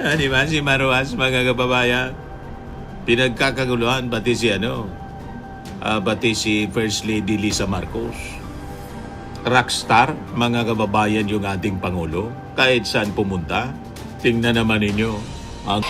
Di ba si Maruas, mga kababayan? Pinagkakaguluhan pati si pati si First Lady Lisa Marcos. Rockstar, mga kababayan, yung ating Pangulo. Kahit saan pumunta, tingnan naman ninyo ang...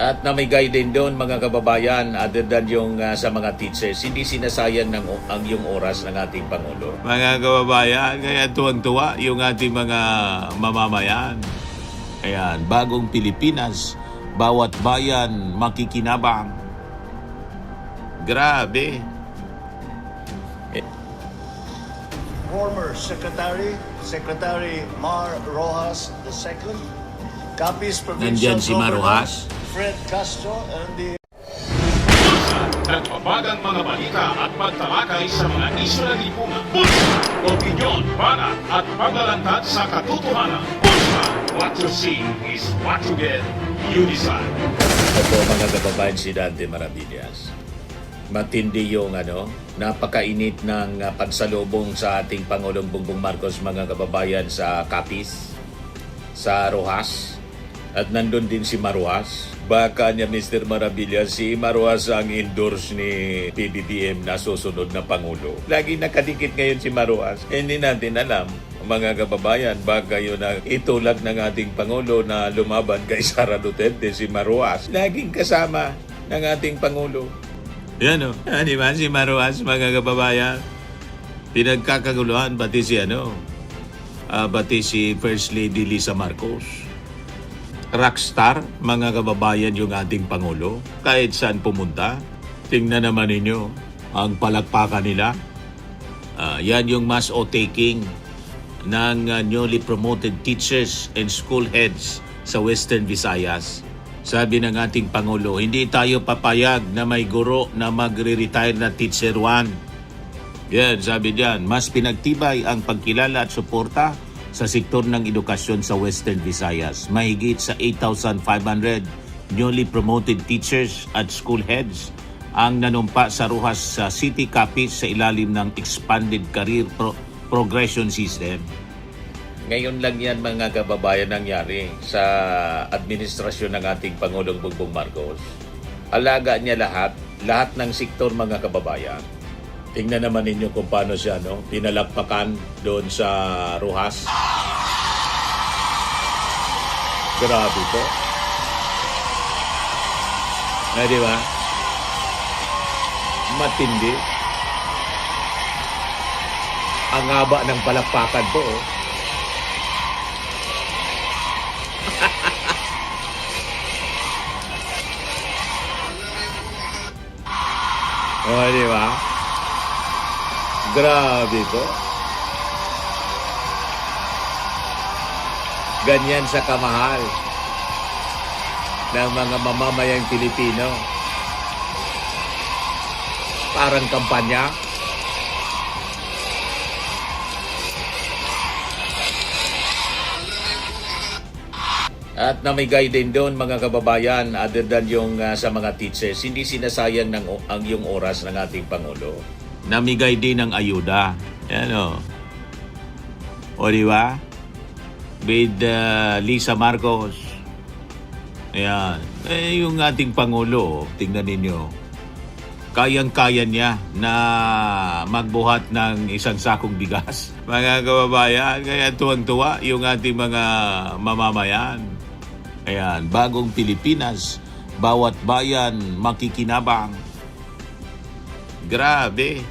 At namigay din doon, mga kababayan, other than yung sa mga teachers, hindi sinasayang ang yung oras ng ating Pangulo. Mga kababayan, kaya tuwang-tuwa yung ating mga mamamayan. Ayan, bagong Pilipinas, bawat bayan makikinabang. Grabe. Former Secretary Mar Rojas II, Capiz Provincial Nandyan si Mar Governor Rojas. Fred Castro, and the Nagpapagang mga balita at pagtalakay sa mga isyu ng lipunan. Bulsa, opinyon, banat at paglalantad sa katotohanan. Bulsa, what you see is what you get. You decide. Ito, mga kababayan, si Dante Maravillas. Matindi yung napakainit ng pagsalubong sa ating Pangulong Bongbong Marcos, mga kababayan, sa Capiz, sa Rojas. At nandun din si Maruas. Baka niya, Mr. Maravillas, si Maruas ang endorse ni PBBM na susunod na Pangulo. Lagi nakadikit ngayon si Maruas. Hindi natin alam, mga kababayan, baka yun ang itulak ng ating Pangulo na lumaban kay Sara Duterte, si Maruas. Laging kasama ng ating Pangulo. Yan o. Di ba si Maruas, mga kababayan? Pinagkakaguluhan pati si pati si First Lady Lisa Marcos. Rockstar, mga kababayan, yung ating Pangulo. Kahit saan pumunta, tingnan naman ninyo ang palakpakan nila. Yan yung mass o-taking ng newly promoted teachers and school heads sa Western Visayas. Sabi ng ating Pangulo, hindi tayo papayag na may guro na magre-retire na Teacher 1. Yan, sabi diyan, mas pinagtibay ang pagkilala at suporta sa sektor ng edukasyon sa Western Visayas. Mahigit sa 8,500 newly promoted teachers at school heads ang nanumpa sa Rojas sa City Capiz sa ilalim ng Expanded Career Progression System. Ngayon lang yan, mga kababayan, nangyari sa administrasyon ng ating Pangulong Bongbong Marcos. Alaga niya lahat ng sektor, mga kababayan. Tingnan naman ninyo kung paano siya pinalakpakan doon sa Rojas. Grabe po. Di ba? Matindi. Ang haba ng palakpakan po. Di ba? Grabe po. Ganyan sa kamahal ng mga mamamayang Pilipino. Parang kampanya. At namigay din doon, mga kababayan, other than yung sa mga teachers, hindi sinasayang ang yung oras ng ating Pangulo. Namigay din ng ayuda. Yan o di ba? With Lisa Marcos. Ayan. Yung ating Pangulo, tingnan ninyo, kayang-kaya niya na magbuhat ng isang sakong bigas. Mga kababayan, kaya tuwang-tuwa yung ating mga mamamayan. Ayan, bagong Pilipinas, bawat bayan makikinabang. Grabe.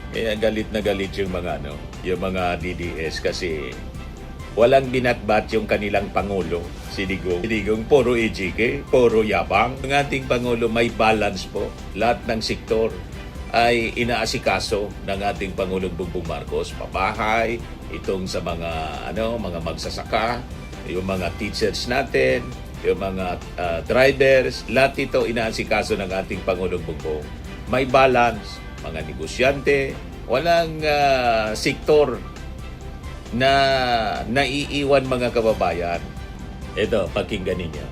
Kaya galit na galit yung mga DDS kasi walang binatbat yung kanilang Pangulo, si Digong. Si Digong, puro ejike, puro yabang. Ang ating Pangulo may balance po. Lahat ng sektor ay inaasikaso ng ating Pangulong Bongbong Marcos. Pabahay, itong sa mga magsasaka, yung mga teachers natin, yung mga drivers, lahat ito inaasikaso ng ating Pangulong Bongbong. May balance, mga negosyante, walang sektor na naiiwan, mga kababayan. Ito, pakinggan ninyo.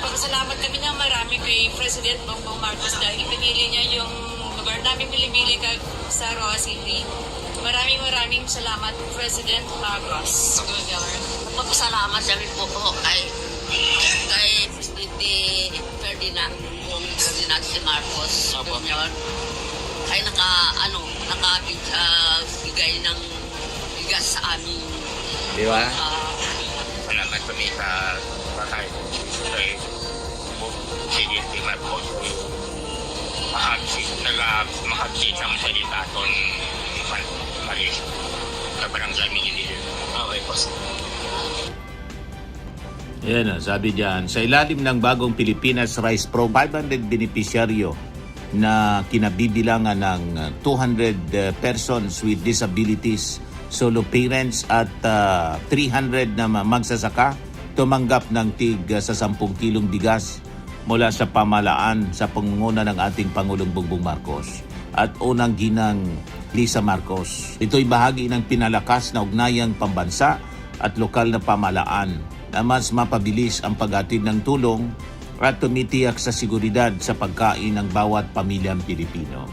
Pagkasalamat kami na marami kay kay President Bongbong Marcos dahil pinili niya yung lugar namin pinili sa Roa City. Maraming salamat, President Marcos. Magpapasalamat kami po kay Presidente Ferdinand si Marcos Jr. ay nakabigay ng bigas sa amin. Di ba? Salamat kami sa patay kay Presidente Marcos makaksit ang salita itong Maris sa barangay Minilil. Okay po. Yan, sabi diyan, sa ilalim ng bagong Pilipinas Rice Pro, 500 beneficiaryo na kinabibilangan ng 200 persons with disabilities, solo parents at 300 na magsasaka tumanggap ng tig sa 10 kilong bigas mula sa pamalaan sa pangunguna ng ating Pangulong Bongbong Marcos at unang ginang Lisa Marcos. Ito'y bahagi ng pinalakas na ugnayang pambansa at lokal na pamalaan na mas mapabilis ang paghatid ng tulong at tumitiyak sa seguridad sa pagkain ng bawat pamilyang Pilipino.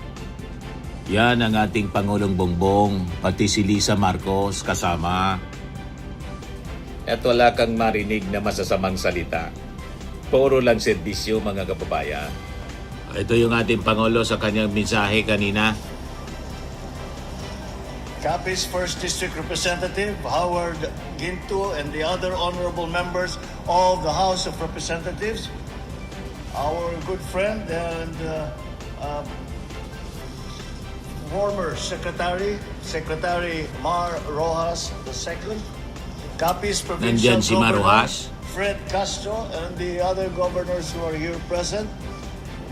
Yan ang ating Pangulong Bongbong, pati si Lisa Marcos kasama. At wala kang marinig na masasamang salita. Puro lang serbisyo, mga kababayan. Ito yung ating Pangulo sa kanyang mensahe kanina. Capiz 1st District Representative Howard Ginto and the other honorable members of the House of Representatives, our good friend and former Secretary Mar Rojas II, Capiz Provincial Nandyan si Mar Governor Rojas. Fred Castro, and the other governors who are here present.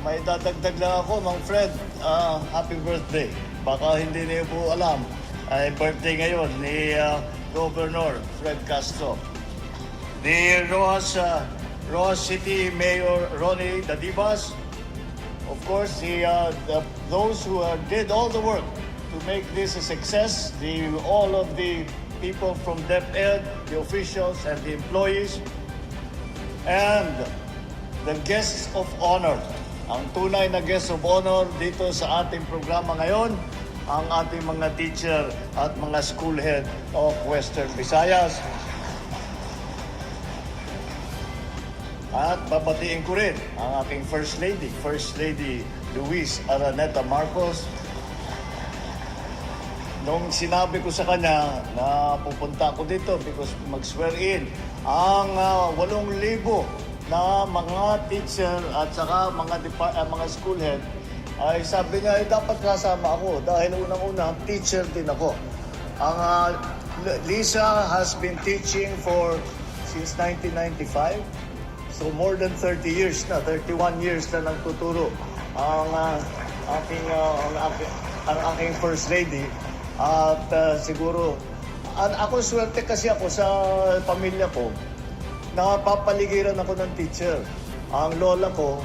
May dadagdag lang ako, Mang Fred, happy birthday. Baka hindi niyo po alam, ay birthday ngayon ni Governor Fred Castro. The Rojas City Mayor Ronnie Dadibas, of course, those who did all the work to make this a success, all of the people from DepEd, the officials and the employees, and the guests of honor. Ang tunay na guest of honor dito sa ating programa ngayon, ang ating mga teacher at mga school head of Western Visayas. At babatiin ko rin ang aking First Lady Luis Araneta Marcos. Nung sinabi ko sa kanya na pupunta ako dito because mag-swear in ang 8,000 na mga teacher at saka mga school head, ay sabi niya, dapat kasama ako dahil unang-una, teacher din ako. Ang Lisa has been teaching since 1995. So more than 30 years na, 31 years na nagtuturo ang aking First Lady. At siguro, ako swerte kasi ako sa pamilya ko, napapaligiran ako ng teacher. Ang lola ko,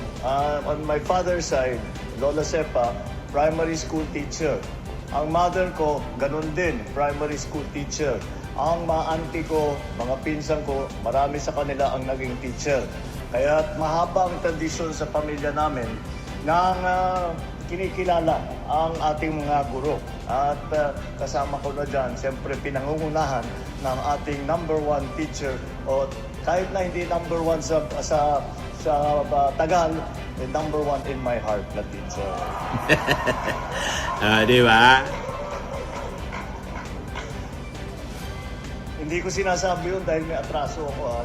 on my father's side, Lola Sepa, primary school teacher. Ang mother ko, ganun din, primary school teacher. Ang mga auntie ko, mga pinsan ko, marami sa kanila ang naging teacher. Kaya mahaba ang tradisyon sa pamilya namin nang kinikilala ang ating mga guro. At kasama ko na dyan, siyempre pinangungunahan ng ating number 1 teacher, o kahit na hindi number 1 sa Tagal, number 1 in my heart na teacher. Di ba? Hindi ko sinasabi yun dahil may atraso ako.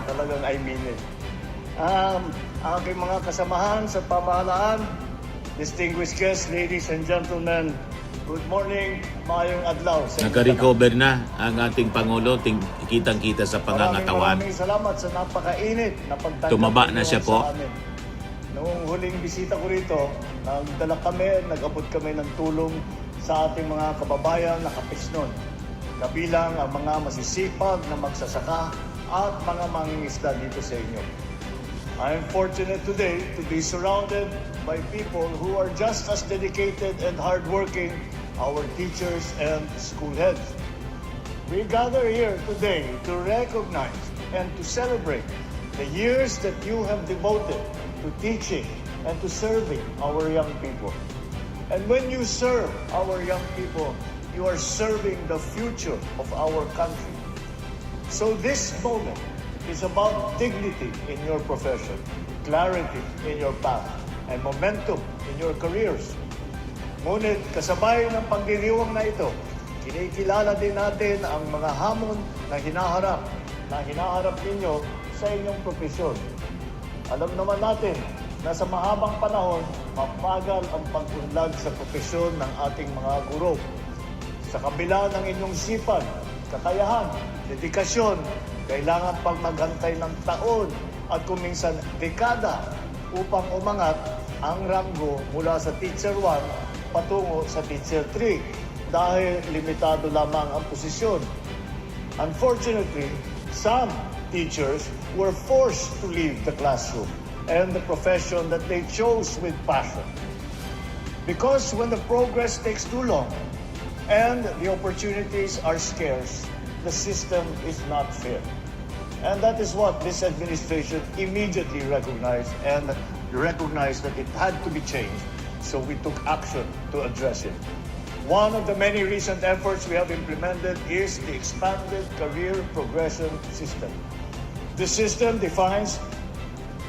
Talagang I mean it. Ang aking mga kasamahan sa pamahalaan, distinguished guests, ladies and gentlemen, good morning, maayong adlaw. Naka-recover na ang ating Pangulo, kitang-kita sa pangangatawan. Maraming salamat sa napakainit na pagtanggap. Tumaba na siya po. Sa amin. Noong huling bisita ko rito, nag-abot kami ng tulong sa ating mga kababayan na kapisnon. Kabilang ang mga masisipag na magsasaka at mga mangingisda dito sa inyo. I am fortunate today to be surrounded by people who are just as dedicated and hardworking, our teachers and school heads. We gather here today to recognize and to celebrate the years that you have devoted to teaching, and to serving our young people. And when you serve our young people, you are serving the future of our country. So this moment is about dignity in your profession, clarity in your path, and momentum in your careers. Ngunit kasabay ng pagdiriwang na ito, kinikilala din natin ang mga hamon na hinaharap ninyo sa inyong profesyon. Alam naman natin na sa mahabang panahon, mapagal ang pag-unlad sa profesyon ng ating mga guro. Sa kabila ng inyong sipag, kakayahan, dedikasyon, kailangan pang maghantay ng taon at kuminsan dekada upang umangat ang ranggo mula sa Teacher 1 patungo sa Teacher 3 dahil limitado lamang ang posisyon. Unfortunately, some teachers were forced to leave the classroom and the profession that they chose with passion. Because when the progress takes too long and the opportunities are scarce, the system is not fair. And that is what this administration immediately recognized that it had to be changed. So we took action to address it. One of the many recent efforts we have implemented is the expanded career progression system. The system defines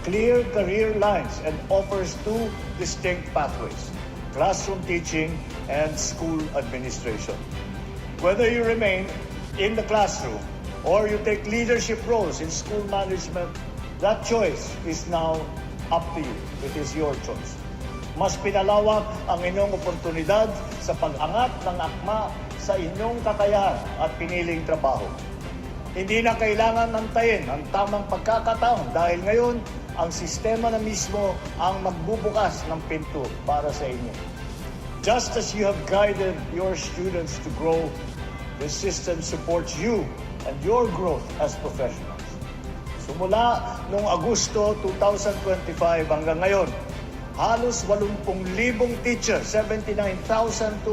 clear career lines and offers two distinct pathways: classroom teaching and school administration. Whether you remain in the classroom or you take leadership roles in school management, that choice is now up to you. It is your choice. Mas pinalawak ang inyong oportunidad sa pag-angat ng akma sa inyong kakayahan at piniling trabaho. Hindi na kailangan antayin ang tamang pagkakataon dahil ngayon ang sistema na mismo ang magbubukas ng pinto para sa inyo. Just as you have guided your students to grow, the system supports you and your growth as professionals. Sumula noong Agosto 2025 hanggang ngayon, halos 80,000 teacher, 79,230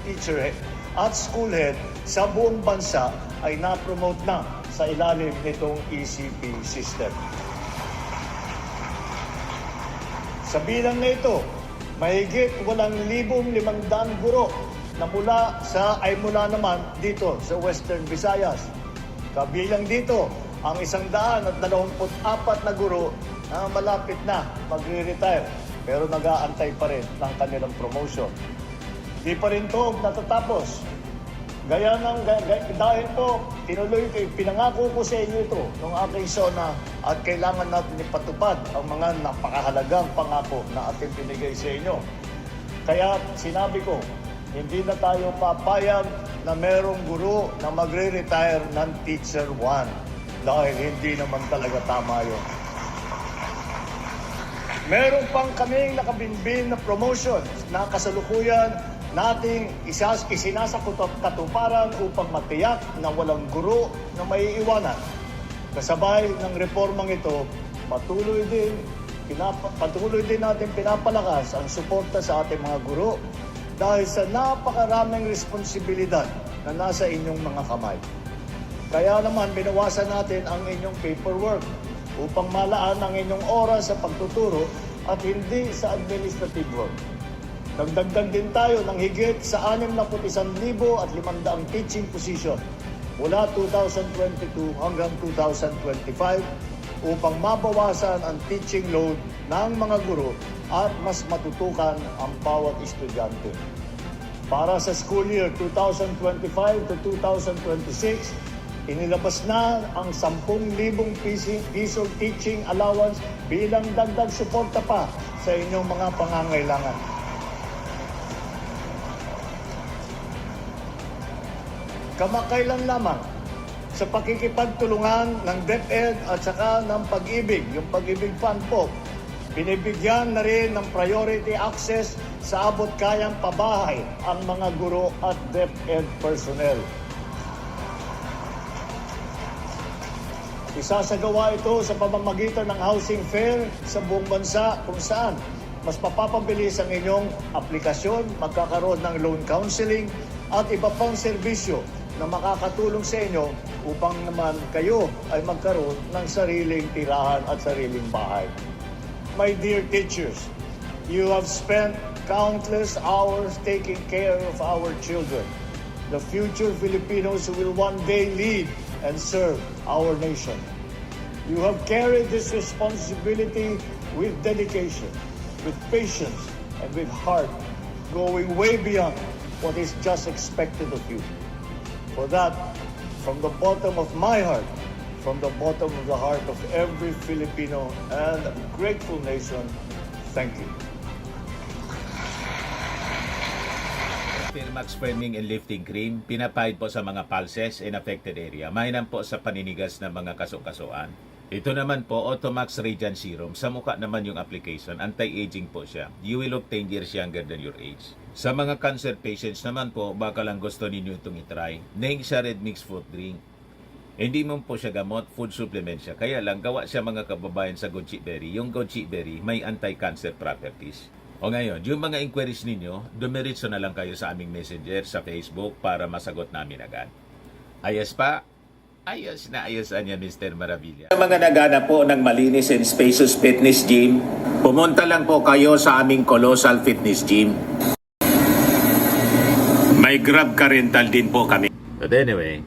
teacher at school head sa buong bansa ay na-promote na sa ilalim nitong ECP system. Sa bilang na ito, mahigit 8,500 guro na mula naman dito sa Western Visayas. Kabilang dito ang 124 na guro na malapit na magre-retire pero nag-aantay pa rin ng kanilang promotion. Di pa rin ito natatapos. Dahil po, pinangako ko sa inyo ito nung aking SONA at kailangan natin ipatupad ang mga napakahalagang pangako na ating binigay sa inyo. Kaya sinabi ko, hindi na tayo papayag na merong guro na magre-retire ng Teacher 1 dahil hindi naman talaga tama yun. Meron pang kaming nakabinbin na promotion na kasalukuyan nating isinasakatuparan upang matiyak na walang guro na maiiwanan. Kasabay ng reformang ito, patuloy din natin pinapalakas ang suporta sa ating mga guro dahil sa napakaraming responsibilidad na nasa inyong mga kamay. Kaya naman binawasan natin ang inyong paperwork upang malaan ang inyong oras sa pagtuturo at hindi sa administrative work. Nagdagdag din tayo ng higit sa 61,500 teaching position mula 2022 hanggang 2025 upang mabawasan ang teaching load ng mga guro at mas matutukan ang bawat estudyante. Para sa school year 2025 to 2026, inilabas na ang 10,000 piso teaching allowance bilang dagdag suporta pa sa inyong mga pangangailangan. Kamakailan lamang sa pakikipagtulungan ng DepEd at saka ng Pag-ibig, yung Pag-ibig Fund po, binibigyan na rin ng priority access sa abot kayang pabahay ang mga guro at DepEd personnel. Isasagawa ito sa pamamagitan ng housing fair sa buong bansa kung saan mas mapapabilis ang inyong aplikasyon, magkakaroon ng loan counseling at iba pang serbisyo na makakatulong sa inyo upang naman kayo ay magkaroon ng sariling tirahan at sariling bahay. my dear teachers, you have spent countless hours taking care of our children, the future Filipinos who will one day lead and serve our nation. You have carried this responsibility with dedication, with patience, and with heart, going way beyond what is just expected of you. For that, from the bottom of my heart, from the bottom of the heart of every Filipino and a grateful nation, thank you. Firmax Firming and Lifting Cream, pinapahid po sa mga pulses in affected area. Mainam po sa paninigas ng mga kaso-kasuan. Ito naman po, Automax Radiant Serum. Sa mukha naman yung application, anti-aging po siya. You will look 10 years younger than your age. Sa mga cancer patients naman po, baka lang gusto ninyo itong itry. Neng siya red mixed fruit drink. Hindi mo po siya gamot, food supplement siya. Kaya lang, gawa siya mga kababayan sa goji berry. Yung goji berry, may anti-cancer properties. O ngayon, yung mga inquiries ninyo, dumiritso na lang kayo sa aming messenger sa Facebook para masagot namin agad. Ayos pa? Ayos na ayos niya, Mr. Maravilla. Sa mga nagana po ng malinis and spacious fitness gym, pumunta lang po kayo sa aming Colossal Fitness Gym. May Grab car rental din po kami. But anyway,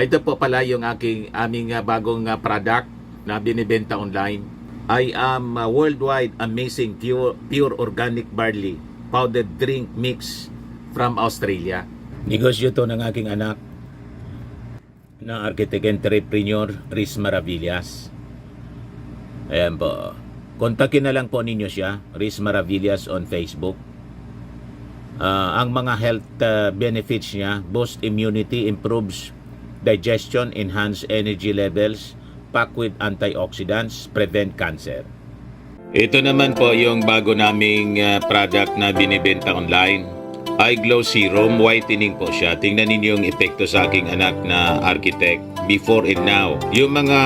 ito po pala yung aming bagong product na binibenta online. I am worldwide amazing pure organic barley powdered drink mix from Australia. Negosyo to ng aking anak na architect entrepreneur Riz Maravillas. Ayan po. Kontakin na lang po ninyo siya, Riz Maravillas on Facebook. Ang mga health benefits niya, boost immunity, improves digestion, enhance energy levels, packed with antioxidants, prevent cancer. Ito naman po yung bago naming product na binibenta online. Eye Glow Serum, whitening po siya. Tingnan ninyo yung epekto sa aking anak na architect before and now. Yung mga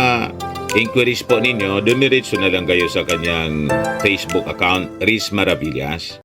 inquiries po ninyo, dumiretso na lang kayo sa kanyang Facebook account, Riz Maravillas.